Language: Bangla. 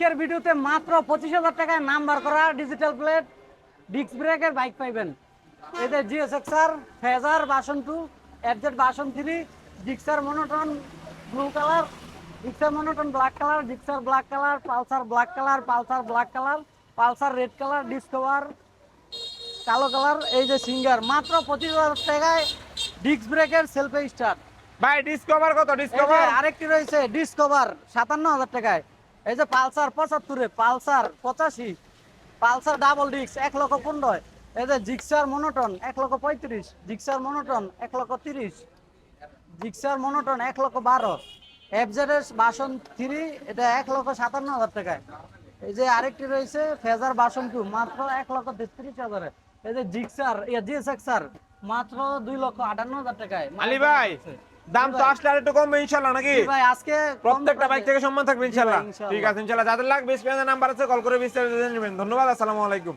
আজকের ভিডিওতে মাত্র 25,000 টাকায় নাম্বার করা ডিজিটাল প্লেট ডিস্ক ব্রেকের বাইক পাইবেন। এতে GSX-R, phasor version 2, FZ version 3, Gixxer monotone blue colour, Gixxer monotone black colour, Gixxer black colour, Pulsar black colour, Pulsar black colour, Pulsar red colour, discover কালো কালার। এই যে সিঙ্গার মাত্র 25,000 টাকায় ডিস্ক ব্রেকের সেলফে স্টার্ট। ভাই ডিসকভার কত? ডিসকভার আরেকটি রয়েছে ডিসকভার 57,000 টাকায়। এই যে Pulsar 75, Pulsar 85, Pulsar double disc 1,15,000। এই যে Gixxer monotone 1,35,000, Gixxer monotone 1,30,000, Gixxer monotone 1,12,000, FZS version 3 এটা 1,57,000 টাকায়। এই যে আরেকটি রয়েছে ফেজার ভার্সন 2 মাত্র 1,33,000। এই যে জিক্সার জিএসএক্সআর মাত্র 2,58,000 টাকায়। আলী ভাই দাম তো আসলে আর একটু কমবে ইনশাআল্লাহ নাকি? ভাই আজকে প্রত্যেকটা বাইক থেকে সম্মান থাকবে ইনশাআল্লাহ। ইনশাআল্লাহ। ঠিক আছে ইনশাআল্লাহ, যাদের লাগবে স্ক্রিনে নাম্বার আছে, কল করে বিস্তারিত জেনে নেবেন। ধন্যবাদ, আসসালামু আলাইকুম।